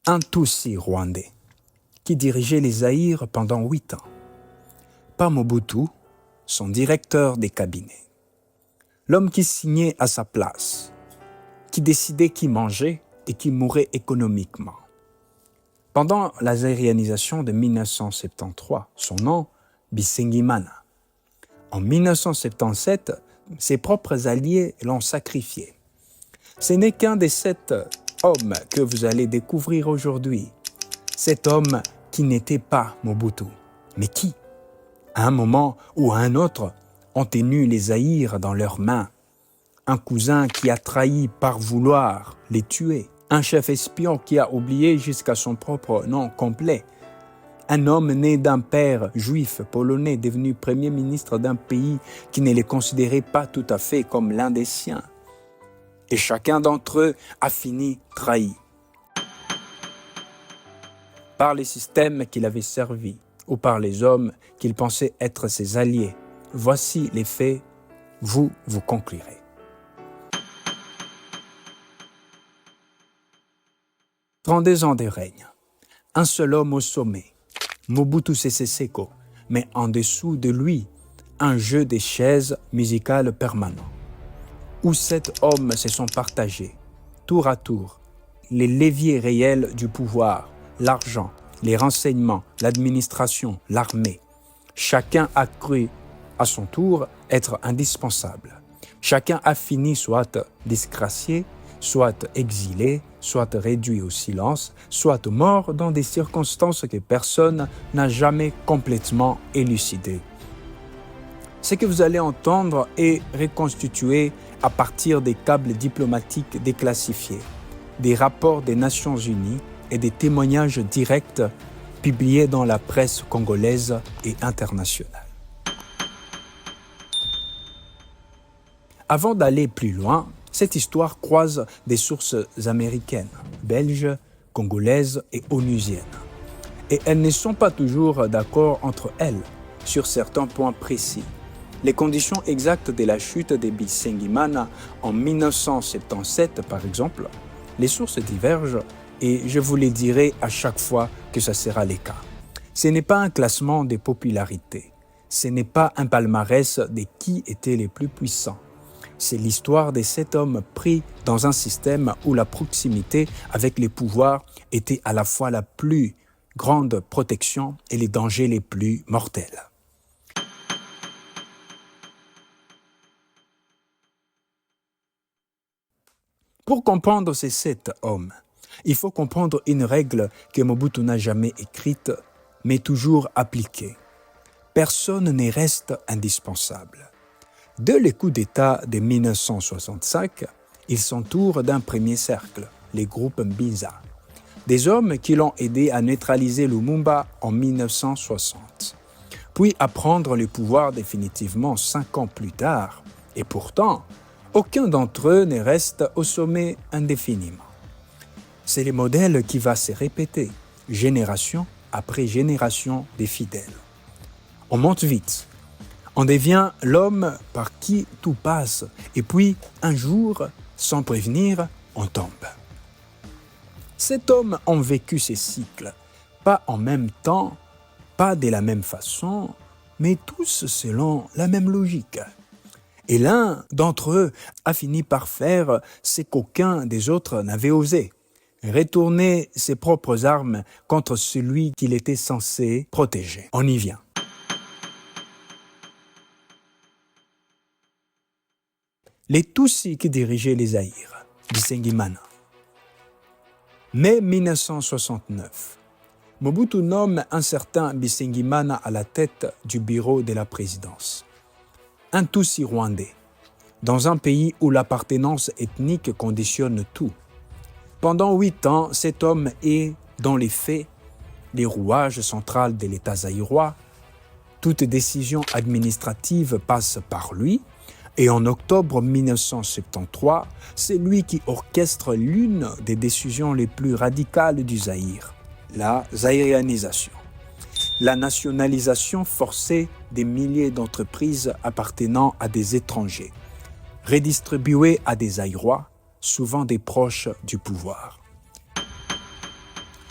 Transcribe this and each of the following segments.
un Tutsi rwandais qui dirigeait les Zaïre pendant 8 ans. Pas Mobutu, son directeur des cabinets. L'homme qui signait à sa place, qui décidait qui mangeait et qui mourait économiquement. Pendant la zaïrianisation de 1973, son nom, Bisengimana. En 1977, ses propres alliés l'ont sacrifié. Ce n'est qu'un des 7 hommes que vous allez découvrir aujourd'hui. Cet homme qui n'était pas Mobutu, mais qui, à un moment ou à un autre, ont tenu les Zaïre dans leurs mains. Un cousin qui a trahi par vouloir les tuer. Un chef espion qui a oublié jusqu'à son propre nom complet. Un homme né d'un père juif polonais devenu premier ministre d'un pays qui ne les considérait pas tout à fait comme l'un des siens. Et chacun d'entre eux a fini trahi par les systèmes qu'il avait servis ou par les hommes qu'il pensait être ses alliés. Voici les faits, vous conclurez. 32 ans de règne, un seul homme au sommet, Mobutu Sese Seko, mais en dessous de lui, un jeu de chaises musicales permanent, où 7 hommes se sont partagés, tour à tour, les leviers réels du pouvoir, l'argent, les renseignements, l'administration, l'armée. Chacun a cru, à son tour, être indispensable. Chacun a fini soit disgracié, soit exilé, soit réduit au silence, soit mort dans des circonstances que personne n'a jamais complètement élucidées. Ce que vous allez entendre est reconstitué à partir des câbles diplomatiques déclassifiés, des rapports des Nations Unies et des témoignages directs publiés dans la presse congolaise et internationale. Avant d'aller plus loin, cette histoire croise des sources américaines, belges, congolaises et onusiennes. Et elles ne sont pas toujours d'accord entre elles sur certains points précis. Les conditions exactes de la chute de Bisengimana en 1977, par exemple, les sources divergent et je vous les dirai à chaque fois que ça sera le cas. Ce n'est pas un classement des popularités, ce n'est pas un palmarès de qui étaient les plus puissants. C'est l'histoire de 7 hommes pris dans un système où la proximité avec les pouvoirs était à la fois la plus grande protection et les dangers les plus mortels. Pour comprendre ces 7 hommes, il faut comprendre une règle que Mobutu n'a jamais écrite, mais toujours appliquée. Personne ne reste indispensable. Dès le coup d'État de 1965, il s'entoure d'un premier cercle, les groupes Mbinza, des hommes qui l'ont aidé à neutraliser Lumumba en 1960, puis à prendre le pouvoir définitivement 5 ans plus tard, et pourtant, aucun d'entre eux ne reste au sommet indéfiniment. C'est le modèle qui va se répéter, génération après génération des fidèles. On monte vite. On devient l'homme par qui tout passe, et puis, un jour, sans prévenir, on tombe. 7 hommes ont vécu ces cycles, pas en même temps, pas de la même façon, mais tous selon la même logique. Et l'un d'entre eux a fini par faire ce qu'aucun des autres n'avait osé, retourner ses propres armes contre celui qu'il était censé protéger. On y vient. Les Tutsis qui dirigeaient les Zaïre, Bisengimana. Mai 1969, Mobutu nomme un certain Bisengimana à la tête du bureau de la présidence. Un Tutsi rwandais, dans un pays où l'appartenance ethnique conditionne tout. Pendant 8 ans, cet homme est, dans les faits, le rouage central de l'État zaïrois. Toute décision administrative passe par lui. Et en octobre 1973, c'est lui qui orchestre l'une des décisions les plus radicales du Zaïre, la zaïrianisation. La nationalisation forcée des milliers d'entreprises appartenant à des étrangers, redistribuées à des Zaïrois, souvent des proches du pouvoir.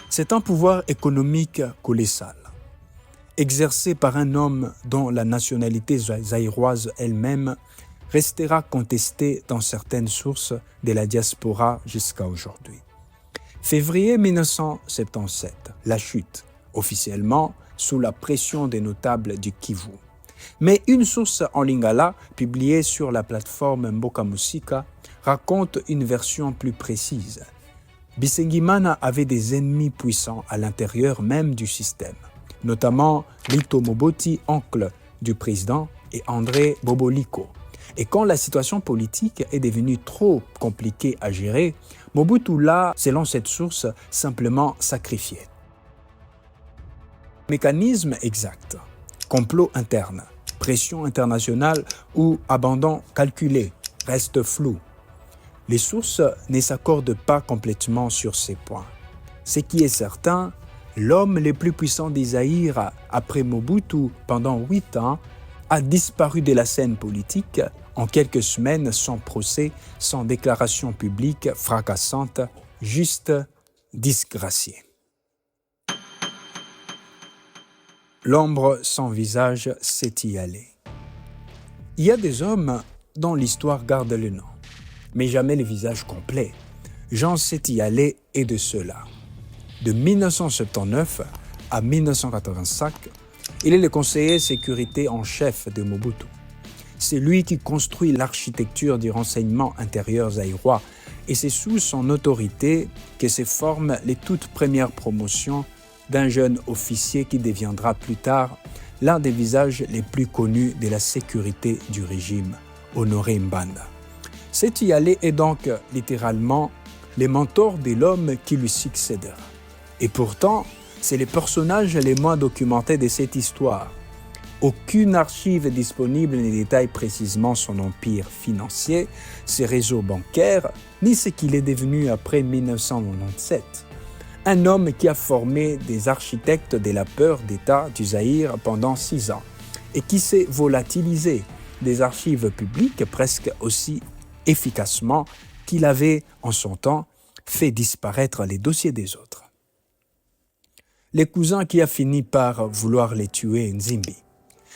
C'est un pouvoir économique colossal, exercé par un homme dont la nationalité zaïroise elle-même restera contestée dans certaines sources de la diaspora jusqu'à aujourd'hui. Février 1977, la chute, officiellement sous la pression des notables du Kivu. Mais une source en lingala, publiée sur la plateforme Mboka Musika, raconte une version plus précise. Bisengimana avait des ennemis puissants à l'intérieur même du système, notamment Lito Moboti, oncle du président, et André Boboliko. Et quand la situation politique est devenue trop compliquée à gérer, Mobutu l'a, selon cette source, simplement sacrifié. Mécanisme exact, complot interne, pression internationale ou abandon calculé reste flou. Les sources ne s'accordent pas complètement sur ces points. Ce qui est certain, l'homme le plus puissant des Zaïre après Mobutu pendant 8 ans a disparu de la scène politique en quelques semaines sans procès, sans déclaration publique fracassante, juste disgracié. L'ombre sans visage s'est y allée. Il y a des hommes dont l'histoire garde le nom, mais jamais le visage complet. Jean Setialé est de ceux-là. De 1979 à 1985, il est le conseiller sécurité en chef de Mobutu. C'est lui qui construit l'architecture du renseignement intérieur zaïrois et c'est sous son autorité que se forment les toutes premières promotions d'un jeune officier qui deviendra plus tard l'un des visages les plus connus de la sécurité du régime, Honoré Mbanda. Setialé est donc littéralement le mentor de l'homme qui lui succédera. Et pourtant, c'est le personnage le moins documenté de cette histoire. Aucune archive disponible ne détaille précisément son empire financier, ses réseaux bancaires, ni ce qu'il est devenu après 1997. Un homme qui a formé des architectes de la peur d'État du Zaïre pendant 6 ans et qui s'est volatilisé des archives publiques presque aussi efficacement qu'il avait en son temps fait disparaître les dossiers des autres. Le cousin qui a fini par vouloir les tuer, Nzimbi.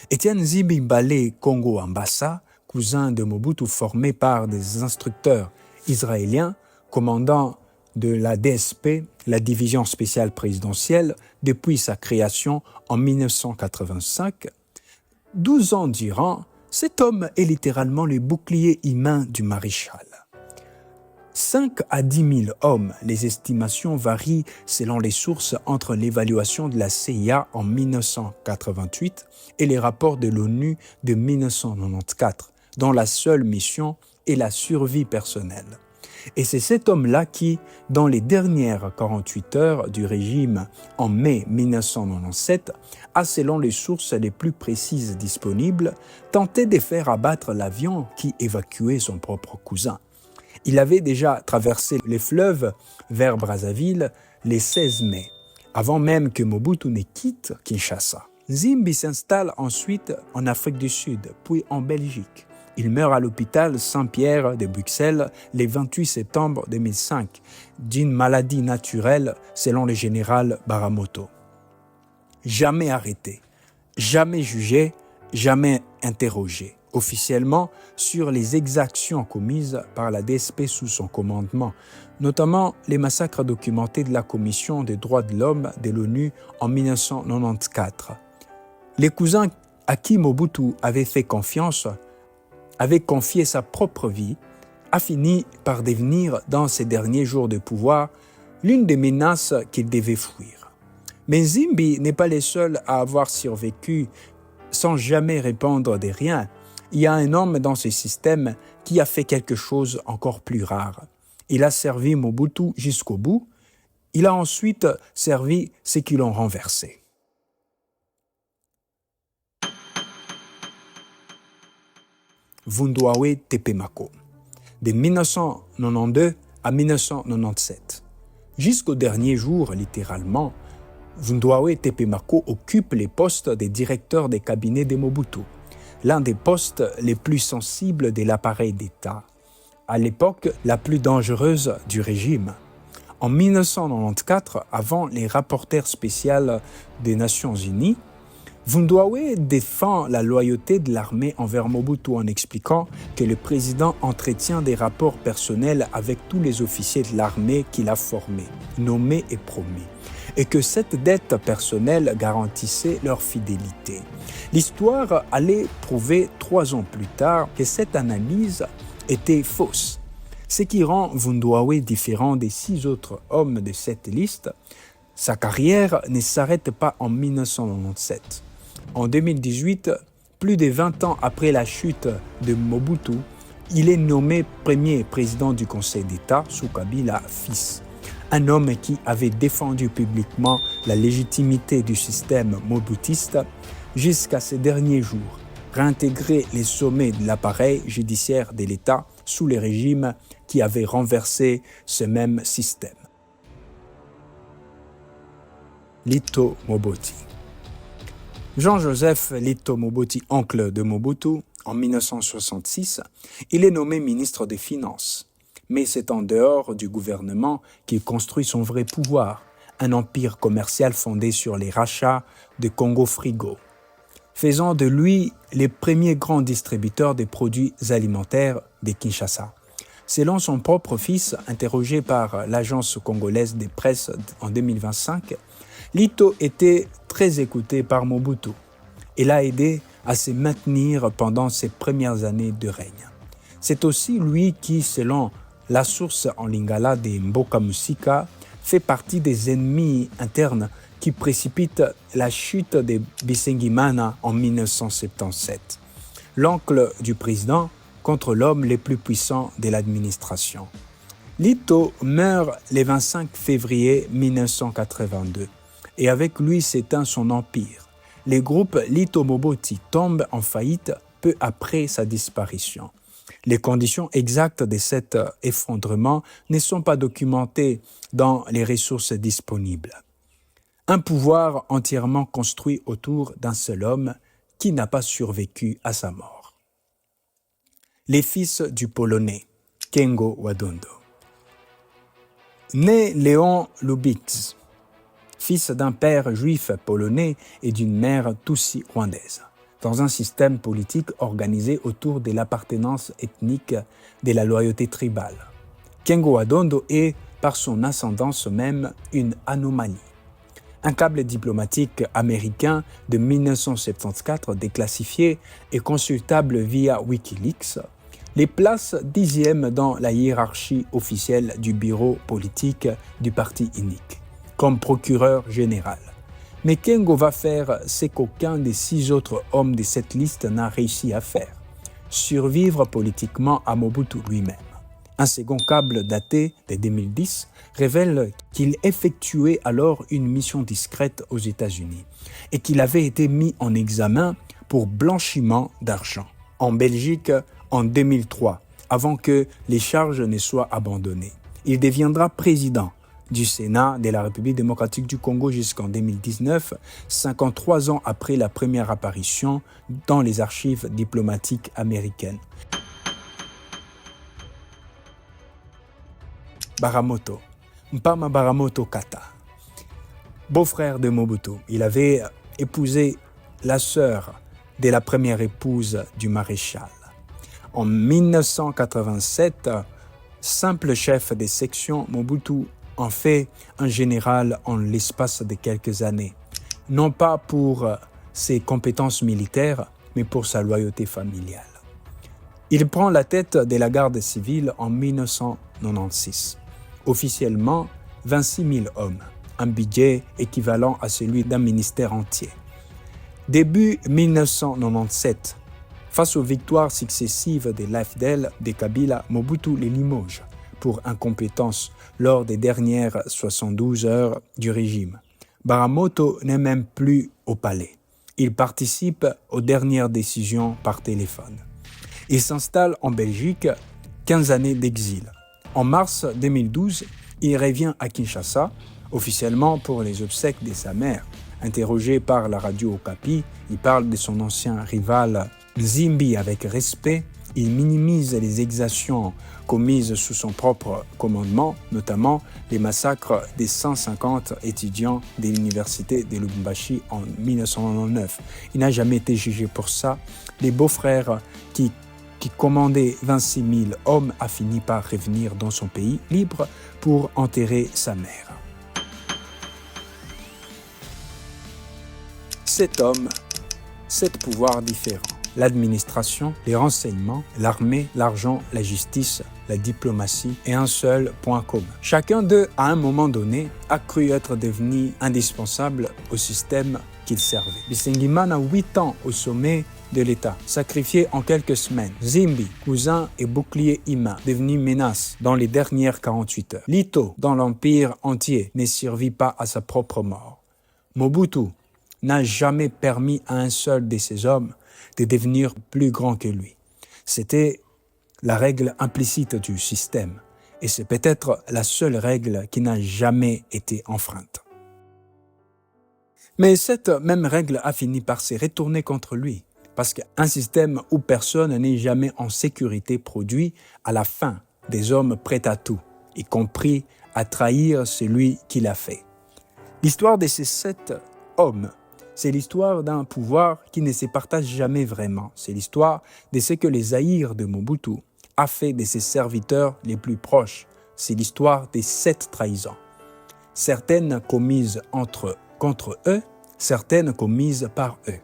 Étienne Nzimbi Mbale Congo Ambassa, cousin de Mobutu formé par des instructeurs israéliens, commandant de la DSP, la division spéciale présidentielle, depuis sa création en 1985. 12 ans durant, cet homme est littéralement le bouclier humain du maréchal. 5 à 10 000 hommes, les estimations varient selon les sources entre l'évaluation de la CIA en 1988 et les rapports de l'ONU de 1994, dont la seule mission est la survie personnelle. Et c'est cet homme-là qui, dans les dernières 48 heures du régime en mai 1997, a, selon les sources les plus précises disponibles, tenté de faire abattre l'avion qui évacuait son propre cousin. Il avait déjà traversé les fleuves vers Brazzaville le 16 mai, avant même que Mobutu ne quitte Kinshasa. Nzimbi s'installe ensuite en Afrique du Sud, puis en Belgique. Il meurt à l'hôpital Saint-Pierre de Bruxelles le 28 septembre 2005 d'une maladie naturelle selon le général Baramoto. Jamais arrêté, jamais jugé, jamais interrogé officiellement sur les exactions commises par la DSP sous son commandement, notamment les massacres documentés de la Commission des droits de l'homme de l'ONU en 1994. Les cousins à qui Mobutu avait fait confiance avait confié sa propre vie, a fini par devenir, dans ses derniers jours de pouvoir, l'une des menaces qu'il devait fuir. Mais Nzimbi n'est pas le seul à avoir survécu sans jamais répondre de rien. Il y a un homme dans ce système qui a fait quelque chose encore plus rare. Il a servi Mobutu jusqu'au bout. Il a ensuite servi ceux qui l'ont renversé. Vundoawe Tepemako, de 1992 à 1997. Jusqu'au dernier jour, littéralement, Vundoawe Tepemako occupe les postes de directeur des cabinets de Mobutu, l'un des postes les plus sensibles de l'appareil d'État, à l'époque la plus dangereuse du régime. En 1994, avant les rapporteurs spéciaux des Nations Unies, Vundoawe défend la loyauté de l'armée envers Mobutu en expliquant que le président entretient des rapports personnels avec tous les officiers de l'armée qu'il a formés, nommés et promis, et que cette dette personnelle garantissait leur fidélité. L'histoire allait prouver 3 ans plus tard que cette analyse était fausse, ce qui rend Vundoawe différent des 6 autres hommes de cette liste. Sa carrière ne s'arrête pas en 1997. En 2018, plus de 20 ans après la chute de Mobutu, il est nommé premier président du Conseil d'État sous Kabila fils, un homme qui avait défendu publiquement la légitimité du système mobutiste jusqu'à ces derniers jours, réintégrer les sommets de l'appareil judiciaire de l'État sous les régimes qui avaient renversé ce même système. Lito Moboti. Jean-Joseph Lito Moboti, oncle de Mobutu, en 1966, il est nommé ministre des Finances. Mais c'est en dehors du gouvernement qu'il construit son vrai pouvoir, un empire commercial fondé sur les rachats de Congo Frigo, faisant de lui le premier grand distributeur des produits alimentaires de Kinshasa. Selon son propre fils, interrogé par l'agence congolaise des presses en 2025, Lito était très écouté par Mobutu et l'a aidé à se maintenir pendant ses premières années de règne. C'est aussi lui qui, selon la source en lingala des Mboka Musika, fait partie des ennemis internes qui précipitent la chute de Bisengimana en 1977, l'oncle du président contre l'homme le plus puissant de l'administration. Lito meurt le 25 février 1982 et avec lui s'éteint son empire. Le groupe Lito Moboti tombe en faillite peu après sa disparition. Les conditions exactes de cet effondrement ne sont pas documentées dans les ressources disponibles. Un pouvoir entièrement construit autour d'un seul homme qui n'a pas survécu à sa mort. Les fils du Polonais, Kengo Wadondo. Né Léon Lubitz, fils d'un père juif polonais et d'une mère tutsi rwandaise, dans un système politique organisé autour de l'appartenance ethnique de la loyauté tribale. Kengo Wadondo est, par son ascendance même, une anomalie. Un câble diplomatique américain de 1974 déclassifié et consultable via Wikileaks les place 10e dans la hiérarchie officielle du bureau politique du parti unique, comme procureur général. Mais Kengo va faire ce qu'aucun des 6 autres hommes de cette liste n'a réussi à faire, survivre politiquement à Mobutu lui-même. Un second câble daté de 2010 révèle qu'il effectuait alors une mission discrète aux États-Unis et qu'il avait été mis en examen pour blanchiment d'argent en Belgique en 2003, avant que les charges ne soient abandonnées. Il deviendra président du Sénat de la République démocratique du Congo jusqu'en 2019, 53 ans après la première apparition dans les archives diplomatiques américaines. Baramoto, Mpama Baramoto Kata, beau-frère de Mobutu. Il avait épousé la sœur de la première épouse du maréchal. En 1987, simple chef des sections, Mobutu en fait un général en l'espace de quelques années, non pas pour ses compétences militaires, mais pour sa loyauté familiale. Il prend la tête de la garde civile en 1996. Officiellement, 26 000 hommes, un budget équivalent à celui d'un ministère entier. Début 1997, face aux victoires successives de l'AFDEL de Kabila, Mobutu les limoge pour incompétence lors des dernières 72 heures du régime. Baramoto n'est même plus au palais. Il participe aux dernières décisions par téléphone. Il s'installe en Belgique, 15 années d'exil. En mars 2012, il revient à Kinshasa, officiellement pour les obsèques de sa mère. Interrogé par la radio Okapi, il parle de son ancien rival Nzimbi avec respect Il minimise les exactions commises sous son propre commandement, notamment les massacres des 150 étudiants de l'université de Lubumbashi en 1999. Il n'a jamais été jugé pour ça. Les beaux-frères qui commandaient 26 000 hommes a fini par revenir dans son pays libre pour enterrer sa mère. Cet homme, 7 pouvoirs différents. L'administration, les renseignements, l'armée, l'argent, la justice, la diplomatie et un seul point commun. Chacun d'eux, à un moment donné, a cru être devenu indispensable au système qu'il servait. Bisengimana, 8 ans au sommet de l'État, sacrifié en quelques semaines. Zimbi, cousin et bouclier humain, devenu menace dans les dernières 48 heures. Lito, dans l'empire entier, ne survit pas à sa propre mort. Mobutu n'a jamais permis à un seul de ces hommes de devenir plus grand que lui. C'était la règle implicite du système, et c'est peut-être la seule règle qui n'a jamais été enfreinte. Mais cette même règle a fini par se retourner contre lui, parce qu'un système où personne n'est jamais en sécurité produit à la fin des hommes prêts à tout, y compris à trahir celui qui l'a fait. L'histoire de ces 7 hommes, c'est l'histoire d'un pouvoir qui ne se partage jamais vraiment. C'est l'histoire de ce que les Zaïre de Mobutu a fait de ses serviteurs les plus proches. C'est l'histoire des 7 trahisons. Certaines commises contre eux, certaines commises par eux.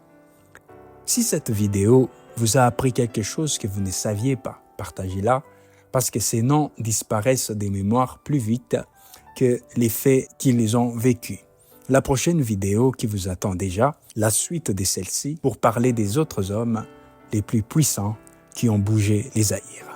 Si cette vidéo vous a appris quelque chose que vous ne saviez pas, partagez-la, parce que ces noms disparaissent des mémoires plus vite que les faits qu'ils ont vécus. La prochaine vidéo qui vous attend déjà, la suite de celle-ci, pour parler des autres hommes les plus puissants qui ont bougé les Zaïre.